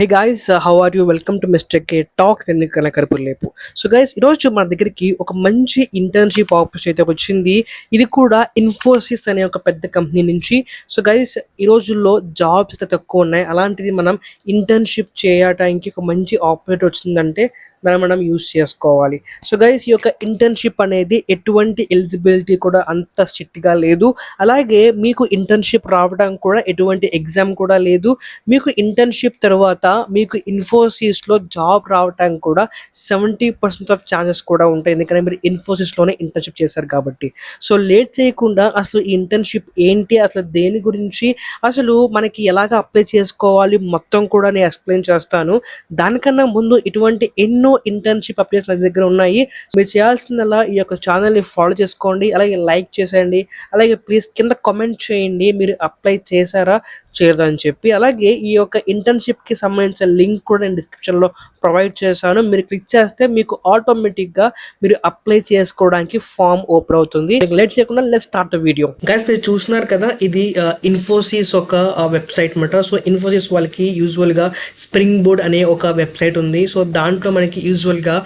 Hey guys, how are you? Welcome to mister K talks నేను కనకరపుల్లేపు. So guys, ఈరోజు మన దగ్గరికి ఒక మంచి ఇంటర్న్షిప్ ఆపర్చునిటీ వచ్చింది. ఇది కూడా ఇన్ఫోసిస్ అనే ఒక పెద్ద కంపెనీ నుంచి. సో గైస్, ఈ రోజుల్లో జాబ్స్ అయితే తక్కువ ఉన్నాయి. అలాంటిది మనం ఇంటర్న్షిప్ చేయడానికి ఒక మంచి ఆపర్చునిటీ వచ్చిందంటే దాన్ని మనం యూస్ చేసుకోవాలి. సో గైస్, ఈ యొక్క ఇంటర్న్షిప్ అనేది ఎటువంటి ఎలిజిబిలిటీ కూడా అంత స్ట్రిక్ట్గా లేదు. అలాగే మీకు ఇంటర్న్షిప్ రావడానికి కూడా ఎటువంటి ఎగ్జామ్ కూడా లేదు. మీకు ఇంటర్న్షిప్ తర్వాత మీకు ఇన్ఫోసిస్లో జాబ్ రావడానికి కూడా 70% ఆఫ్ ఛాన్సెస్ కూడా ఉంటాయి. ఎందుకంటే మీరు ఇన్ఫోసిస్లోనే ఇంటర్న్షిప్ చేశారు కాబట్టి. సో లేట్ చేయకుండా అసలు ఈ ఇంటర్న్షిప్ ఏంటి, అసలు దేని గురించి, అసలు మనకి ఎలాగ అప్లై చేసుకోవాలి మొత్తం కూడా నేను ఎక్స్ప్లెయిన్ చేస్తాను. దానికన్నా ముందు ఇటువంటి ఎన్నో ఇంటర్న్షిప్ అప్డేట్స్ నా దగ్గర ఉన్నాయి. మీరు చేయాల్సిందల్లా ఈ యొక్క ఛానల్ని ఫాలో చేసుకోండి, అలాగే లైక్ చేసేయండి, అలాగే ప్లీజ్ కింద కామెంట్ చేయండి మీరు అప్లై చేశారా చేయదా అని చెప్పి. అలాగే ఈ యొక్క ఇంటర్న్షిప్కి సంబంధించిన లింక్ కూడా నేను డిస్క్రిప్షన్లో ప్రొవైడ్ చేశాను. మీరు క్లిక్ చేస్తే మీకు ఆటోమేటిక్గా మీరు అప్లై చేసుకోవడానికి ఫామ్ ఓపెన్ అవుతుంది. లేట్ చేయకుండా let's start the video. Guys, మీరు చూస్తున్నారు కదా, ఇది ఇన్ఫోసిస్ ఒక వెబ్సైట్ అనమాట. సో ఇన్ఫోసిస్ వాళ్ళకి యూజువల్గా స్ప్రింగ్ బోర్డ్ అనే ఒక వెబ్సైట్ ఉంది. సో దాంట్లో మనకి యూజువల్గా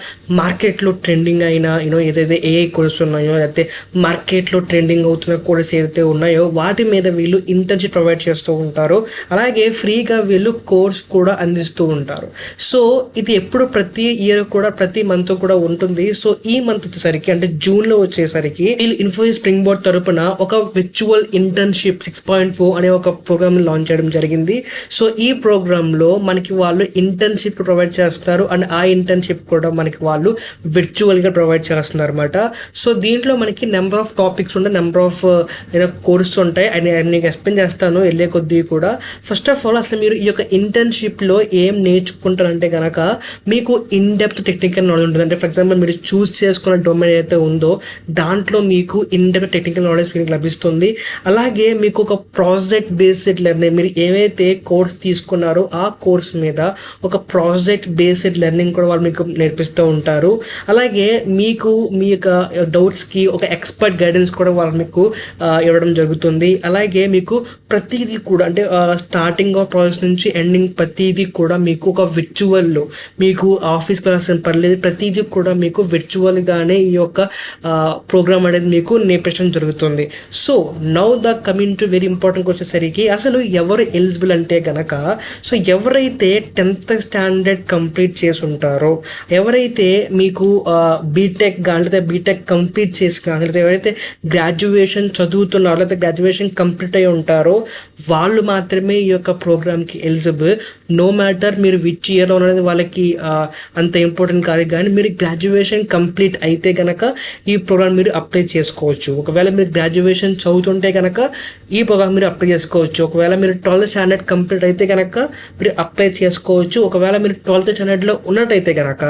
మార్కెట్లో ట్రెండింగ్ అయిన ఏదైతే ఏఐ కోర్స్ ఉన్నాయో, లేకపోతే మార్కెట్లో ట్రెండింగ్ అవుతున్న కోర్స్ ఏదైతే ఉన్నాయో వాటి మీద వీళ్ళు ఇంటర్న్షిప్ ప్రొవైడ్ చేస్తూ ఉంటారు. అలాగే ఫ్రీగా వీళ్ళు కోర్స్ కూడా అందిస్తూ ఉంటారు. సో ఇది ఎప్పుడు ప్రతి ఇయర్ కూడా ప్రతి మంత్ కూడా ఉంటుంది. సో ఈ మంత్ వచ్చేసరికి అంటే జూన్లో వచ్చేసరికి వీళ్ళు ఇన్ఫోసిస్ స్ప్రింగ్ బోర్డ్ తరపున ఒక విర్చువల్ ఇంటర్న్షిప్ 6.4 అనే ఒక ప్రోగ్రామ్ లాంచ్ చేయడం జరిగింది. సో ఈ ప్రోగ్రాంలో మనకి వాళ్ళు ఇంటర్న్షిప్ ప్రొవైడ్ చేస్తారు అండ్ ఆ ఇంటర్న్షిప్ కూడా మనకి వాళ్ళు విర్చువల్గా ప్రొవైడ్ చేస్తున్నారు అనమాట. సో దీంట్లో మనకి నెంబర్ ఆఫ్ టాపిక్స్ ఉంటాయి, నెంబర్ ఆఫ్ కోర్స్ ఉంటాయి. నేను ఎక్స్ప్లెయిన్ చేస్తాను వెళ్ళే కొద్దీ కూడా. ఫస్ట్ ఆఫ్ ఆల్ అసలు మీరు ఈ యొక్క ఇంటర్న్షిప్లో ఏం నేర్చుకుంటారంటే కనుక మీకు ఇన్ డెప్త్ టెక్నికల్ నాలెడ్జ్ ఉంటుంది. అంటే ఫర్ ఎగ్జాంపుల్ మీరు చూస్ చేసుకున్న డొమైన్ ఏదైతే ఉందో దాంట్లో మీకు ఇన్ డెప్త్ టెక్నికల్ నాలెడ్జ్ మీకు లభిస్తుంది. అలాగే మీకు ఒక ప్రాజెక్ట్ బేస్డ్ లెర్నింగ్, మీరు ఏవైతే కోర్స్ తీసుకున్నారో ఆ కోర్స్ మీద ఒక ప్రాజెక్ట్ బేస్డ్ లెర్నింగ్ కూడా వాళ్ళు మీకు నేర్పిస్తూ ఉంటారు. అలాగే మీకు మీ యొక్క డౌట్స్కి ఒక ఎక్స్పర్ట్ గైడెన్స్ కూడా వాళ్ళు మీకు ఇవ్వడం జరుగుతుంది. అలాగే మీకు ప్రతిదీ కూడా అంటే స్టార్టింగ్ ఆఫ్ ప్రాసెస్ నుంచి ఎండింగ్ ప్రతిదీ కూడా మీకు ఒక విర్చువల్లో, మీకు ఆఫీస్కి వెళ్ళాల్సిన పర్లేదు, ప్రతిదీ కూడా మీకు విర్చువల్గానే ఈ యొక్క ప్రోగ్రామ్ అనేది మీకు నేర్పించడం జరుగుతుంది. So now the coming to very important వచ్చేసరికి అసలు ఎవరు ఎలిజిబుల్ అంటే కనుక, సో ఎవరైతే 10th స్టాండర్డ్ కంప్లీట్ చేసి ఉంటారో, ఎవరైతే మీకు బీటెక్ లేదా బీటెక్ కంప్లీట్ చేసి కానీ, లేదా ఎవరైతే గ్రాడ్యుయేషన్ చదువుతున్నారో లేదా గ్రాడ్యుయేషన్ కంప్లీట్ అయి ఉంటారో వాళ్ళు మాత్రమే ఈ యొక్క ప్రోగ్రామ్కి ఎలిజిబుల్. నో మ్యాటర్ మీరు విచ్ ఇయర్లో అనేది వాళ్ళకి అంత ఇంపార్టెంట్ కాదు, కానీ మీరు గ్రాడ్యుయేషన్ కంప్లీట్ అయితే కనుక ఈ ప్రోగ్రామ్ మీరు అప్లై చేసుకోవచ్చు. ఒకవేళ మీరు గ్రాడ్యుయేషన్ చదువుతుంటే కనుక ఈ ప్రోగ్రామ్ మీరు అప్లై చేసుకోవచ్చు. ఒకవేళ మీరు 12th స్టాండర్డ్ కంప్లీట్ అయితే కనుక మీరు అప్లై చేసుకోవచ్చు. ఒకవేళ మీరు 12th స్టాండర్డ్లో ఉన్నట్టయితే కనుక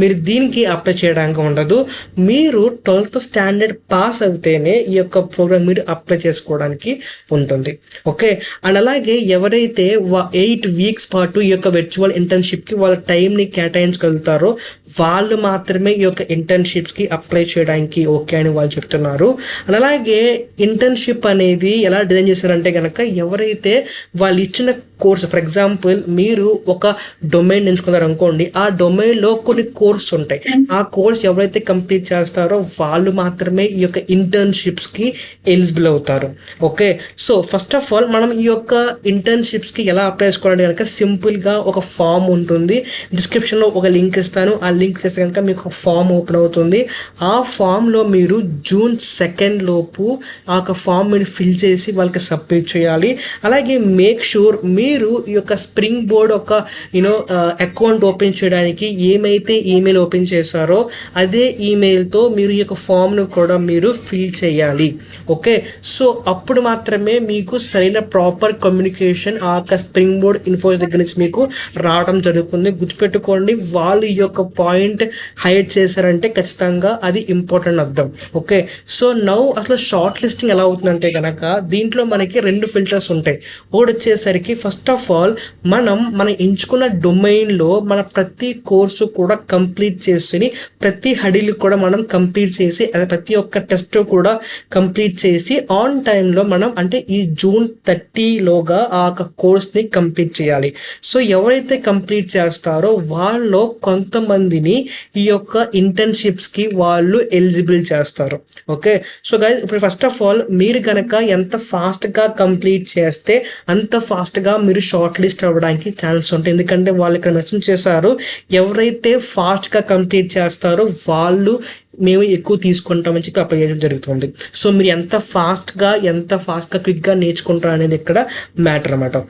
మీరు దీనికి అప్లై చేయడానికి ఉండదు. మీరు 12th స్టాండర్డ్ పాస్ అయితేనే ఈ యొక్క ప్రోగ్రామ్ మీరు అప్లై చేసుకోవడానికి ఉంటుంది. ఓకే. అండ్ అలాగే ఎవరైతే 8 వీక్స్ పాటు ఈ యొక్క విర్చువల్ ఇంటర్న్షిప్కి వాళ్ళ టైంని కేటాయించగలుగుతారో వాళ్ళు మాత్రమే ఈ యొక్క ఇంటర్న్షిప్స్కి అప్లై చేయడానికి ఓకే అని వాళ్ళు చెప్తున్నారు. అండ్ అలాగే ఇంటర్న్షిప్ అనేది ఎలా డిజైన్ చేశారంటే కనుక, ఎవరైతే వాళ్ళు ఇచ్చిన కోర్స్, ఫర్ ఎగ్జాంపుల్ మీరు ఒక డొమైన్ ఎంచుకున్నారు అనుకోండి, ఆ డొమైన్లో కొన్ని కోర్స్ ఉంటాయి. ఆ కోర్స్ ఎవరైతే కంప్లీట్ చేస్తారో వాళ్ళు మాత్రమే ఈ యొక్క ఇంటర్న్షిప్స్కి ఎలిజిబుల్ అవుతారు. Okay. So first of all మనం ఈ యొక్క ఇంటర్న్షిప్స్కి ఎలా అప్లై చేసుకోవాలంటే కనుక సింపుల్గా ఒక ఫామ్ ఉంటుంది. డిస్క్రిప్షన్లో ఒక లింక్ ఇస్తాను. ఆ లింక్ చేస్తే కనుక మీకు ఒక ఫామ్ ఓపెన్ అవుతుంది. ఆ ఫామ్లో మీరు June 2 లోపు ఆ యొక్క ఫామ్ మీరు ఫిల్ చేసి వాళ్ళకి సబ్మిట్ చేయాలి. అలాగే మేక్ షూర్ మీరు ఈ యొక్క స్ప్రింగ్ బోర్డ్ ఒక అకౌంట్ ఓపెన్ చేయడానికి ఏమైతే ఈమెయిల్ ఓపెన్ చేశారో అదే ఈమెయిల్తో మీరు ఈ యొక్క ఫామ్ను కూడా మీరు ఫిల్ చేయాలి. ఓకే. సో అప్పుడు మాత్రమే మీకు సరైన ప్రాపర్ కమ్యూనికేషన్ ఆ యొక్క స్ప్రింగ్ బోర్డ్ ఇన్ఫోసిస్ దగ్గర నుంచి మీకు రావడం జరుగుతుంది. గుర్తుపెట్టుకోండి, వాళ్ళు ఈ యొక్క పాయింట్ హైడ్ చేశారంటే ఖచ్చితంగా అది ఇంపార్టెంట్ అర్థం. ఓకే. సో నౌ అసలు షార్ట్ లిస్టింగ్ ఎలా అవుతుందంటే కనుక దీంట్లో మనకి 2 ఫిల్టర్స్ ఉంటాయి. ఒకటి వచ్చేసరికి ఫస్ట్ ఫస్ట్ ఆఫ్ ఆల్ మనం ఎంచుకున్న డొమైన్లో మన ప్రతి కోర్సు కూడా కంప్లీట్ చేసి ప్రతి హడిల్ కూడా మనం కంప్లీట్ చేసి ప్రతి ఒక్క టెస్ట్ కూడా కంప్లీట్ చేసి ఆన్ టైంలో మనం అంటే ఈ జూన్ 30లోగా ఆ కోర్స్ని కంప్లీట్ చేయాలి. సో ఎవరైతే కంప్లీట్ చేస్తారో వాళ్ళు కొంతమందిని ఈ యొక్క ఇంటర్న్షిప్స్కి వాళ్ళు ఎలిజిబుల్ చేస్తారు. ఓకే, సో గైస్ ఇప్పుడు ఫస్ట్ ఆఫ్ ఆల్ మీరు కనుక ఎంత ఫాస్ట్గా కంప్లీట్ చేస్తే అంత ఫాస్ట్గా మీరు షార్ట్ లిస్ట్ అవ్వడానికి ఛాన్స్ ఉంటుంది. ఎందుకంటే వాళ్ళు ఇక్కడ మెన్షన్ చేశారు, ఎవరైతే ఫాస్ట్గా కంప్లీట్ చేస్తారో వాళ్ళు మేము ఎక్కువ తీసుకుంటామని చెప్పి అప్లై చేయడం జరుగుతుంది. సో మీరు ఎంత ఫాస్ట్గా క్విక్గా నేర్చుకుంటారు అనేది ఇక్కడ మ్యాటర్ అన్నమాట.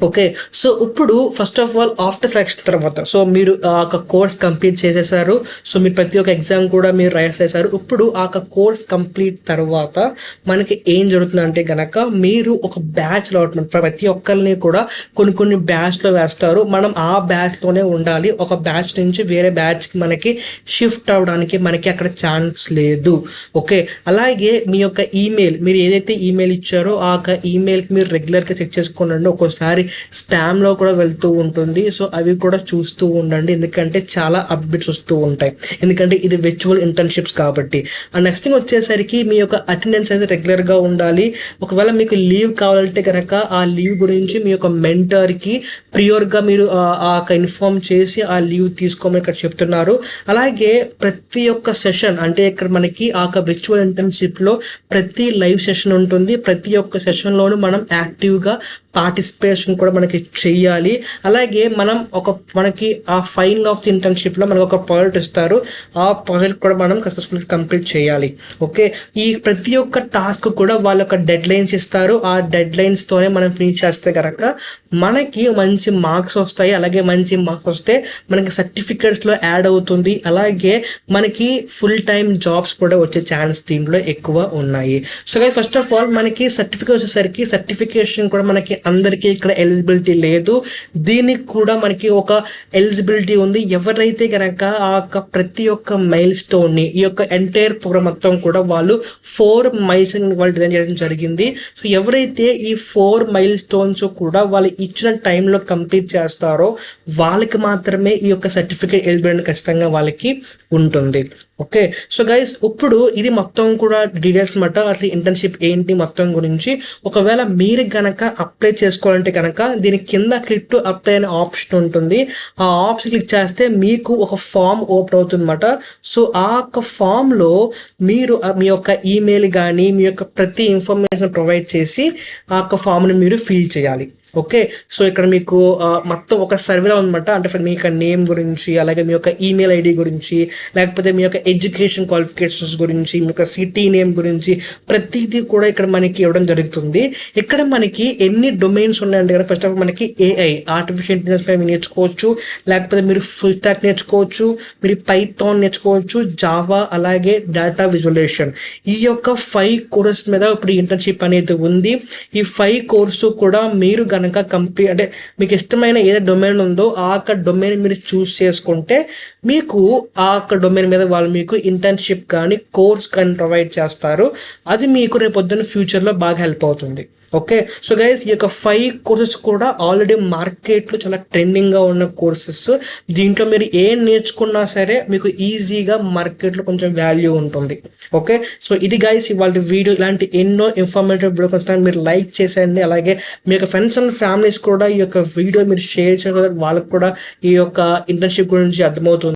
ఓకే, సో ఇప్పుడు first of all after selection తర్వాత సో మీరు ఆ కోర్స్ కంప్లీట్ చేసేసారు. సో మీరు ప్రతి ఒక్క ఎగ్జామ్ కూడా మీరు రాసేసారు. ఇప్పుడు ఆ కోర్స్ కంప్లీట్ తర్వాత మనకి ఏం జరుగుతుందంటే కనుక మీరు ఒక బ్యాచ్లో ప్రతి ఒక్కరిని కూడా కొన్ని బ్యాచ్లో వేస్తారు. మనం ఆ బ్యాచ్లోనే ఉండాలి. ఒక బ్యాచ్ నుంచి వేరే బ్యాచ్కి మనకి షిఫ్ట్ అవ్వడానికి మనకి అక్కడ ఛాన్స్ లేదు. ఓకే, అలాగే మీ యొక్క ఈమెయిల్ మీరు ఏదైతే ఈమెయిల్ ఇచ్చారో ఆ ఈమెయిల్కి మీరు రెగ్యులర్గా చెక్ చేసుకోండి. ఒక్కోసారి స్పామ్లో కూడా వెళ్తూ ఉంటుంది. సో అవి కూడా చూస్తూ ఉండండి, ఎందుకంటే చాలా అప్డేట్స్ వస్తూ ఉంటాయి. ఎందుకంటే ఇది విర్చువల్ ఇంటర్న్షిప్స్ కాబట్టి. అండ్ నెక్స్ట్ థింగ్ వచ్చేసరికి మీ యొక్క అటెండెన్స్ అనేది రెగ్యులర్గా ఉండాలి. ఒకవేళ మీకు లీవ్ కావాలంటే కనుక ఆ లీవ్ గురించి మీ యొక్క మెంటర్కి ప్రియోర్గా మీరు ఇన్ఫార్మ్ చేసి ఆ లీవ్ తీసుకోమని ఇక్కడ చెప్తున్నారు. అలాగే ప్రతి ఒక్క సెషన్ అంటే ఇక్కడ మనకి ఆ విర్చువల్ ఇంటర్న్షిప్లో ప్రతి లైవ్ సెషన్ ఉంటుంది. ప్రతి ఒక్క సెషన్లోనూ మనం యాక్టివ్గా పార్టిసిపేషన్ కూడా మనకి చెయ్యాలి. అలాగే మనకి ఆ ఫైనల్ ఆఫ్ ది ఇంటర్న్షిప్లో మనకు ఒక ప్రాజెక్ట్ ఇస్తారు. ఆ ప్రాజెక్ట్ కూడా మనం సక్సెస్ఫుల్గా కంప్లీట్ చేయాలి. ఓకే, ఈ ప్రతి ఒక్క టాస్క్ కూడా వాళ్ళ యొక్క డెడ్ లైన్స్ ఇస్తారు. ఆ డెడ్ లైన్స్తోనే మనం ఫినిష్ చేస్తే కనుక మనకి మంచి మార్క్స్ వస్తాయి. అలాగే మంచి మార్క్స్ వస్తే మనకి సర్టిఫికేట్స్లో యాడ్ అవుతుంది. అలాగే మనకి ఫుల్ టైం జాబ్స్ కూడా వచ్చే ఛాన్స్ దీంట్లో ఎక్కువ ఉన్నాయి. సో ఫస్ట్ ఆఫ్ ఆల్ మనకి సర్టిఫికేట్ వచ్చేసరికి సర్టిఫికేషన్ కూడా మనకి అందరికీ ఇక్కడ ఎలిజిబిలిటీ లేదు. దీనికి కూడా మనకి ఒక ఎలిజిబిలిటీ ఉంది. ఎవరైతే కనుక ఆ ప్రతి ఒక్క మైల్ స్టోన్ని ఈ యొక్క ఎంటైర్ ప్రోగ్రామ్ మొత్తం కూడా వాళ్ళు 4 మైల్స్ వాళ్ళు డిజైన్ చేయడం జరిగింది. సో ఎవరైతే ఈ 4 మైల్ స్టోన్స్ కూడా వాళ్ళు ఇచ్చిన టైంలో కంప్లీట్ చేస్తారో వాళ్ళకి మాత్రమే ఈ యొక్క సర్టిఫికేట్ ఎలిజిబిలిటీ ఖచ్చితంగా వాళ్ళకి ఉంటుంది. ఓకే, సో గైస్ ఇప్పుడు ఇది మొత్తం కూడా డీటెయిల్స్ మాట అసలు ఇంటర్న్షిప్ ఏంటి మొత్తం గురించి. ఒకవేళ మీరు కనుక అప్లై చేసుకోవాలంటే కనుక దీని కింద క్లిక్ టు అప్లై అనే ఆప్షన్ ఉంటుంది. ఆ ఆప్షన్ క్లిక్ చేస్తే మీకు ఒక ఫామ్ ఓపెన్ అవుతుంది అనమాట. సో ఆ యొక్క ఫామ్లో మీరు మీ యొక్క ఈమెయిల్ కానీ మీ యొక్క ప్రతి ఇన్ఫర్మేషన్ ప్రొవైడ్ చేసి ఆ యొక్క ఫామ్ని మీరు ఫిల్ చేయాలి. ఓకే, సో ఇక్కడ మీకు మొత్తం ఒక సర్వేలో ఉందన్నమాట. అంటే మీ యొక్క నేమ్ గురించి, అలాగే మీ యొక్క ఈమెయిల్ ఐడి గురించి, లేకపోతే మీ యొక్క ఎడ్యుకేషన్ క్వాలిఫికేషన్స్ గురించి, మీ యొక్క సిటీ నేమ్ గురించి ప్రతిదీ కూడా ఇక్కడ మనకి ఇవ్వడం జరుగుతుంది. ఇక్కడ మనకి ఎన్ని డొమైన్స్ ఉన్నాయంటే కదా, ఫస్ట్ ఆఫ్ ఆల్ మనకి AI ఆర్టిఫిషియల్ ఇంటెలిజెన్స్ నేర్చుకోవచ్చు, లేకపోతే మీరు ఫుల్ స్టాక్ నేర్చుకోవచ్చు, మీరు పైథాన్ నేర్చుకోవచ్చు, జావా, అలాగే డేటా విజువలైజేషన్. ఈ యొక్క 5 కోర్సెస్ మీద ఇప్పుడు ఇంటర్న్షిప్ అనేది ఉంది. ఈ 5 కోర్సు కూడా మీరు కనుక కంప్లీట్ అంటే మీకు ఇష్టమైన ఏదైతే డొమైన్ ఉందో ఆ డొమైన్ మీరు చూస్ చేసుకుంటే మీకు ఆ డొమైన్ మీద వాళ్ళు మీకు ఇంటర్న్షిప్ కానీ కోర్స్ కానీ ప్రొవైడ్ చేస్తారు. అది మీకు రేపు పొద్దున్న ఫ్యూచర్లో బాగా హెల్ప్ అవుతుంది. ఓకే, సో గైస్ ఈ యొక్క 5 కోర్సెస్ కూడా ఆల్రెడీ మార్కెట్లో చాలా ట్రెండింగ్గా ఉన్న కోర్సెస్. దీంట్లో మీరు ఏం నేర్చుకున్నా సరే మీకు ఈజీగా మార్కెట్లో కొంచెం వాల్యూ ఉంటుంది. ఓకే, సో ఇది గైస్ ఇవాళ వీడియో. ఇలాంటి ఎన్నో ఇన్ఫర్మేటివ్ వీడియో కొంచెం మీరు లైక్ చేసేయండి. అలాగే మీ యొక్క ఫ్రెండ్స్ అండ్ ఫ్యామిలీస్ కూడా ఈ యొక్క వీడియో మీరు షేర్ చేయడం వాళ్ళకి కూడా ఈ యొక్క ఇంటర్న్షిప్ గురించి అర్థమవుతుంది.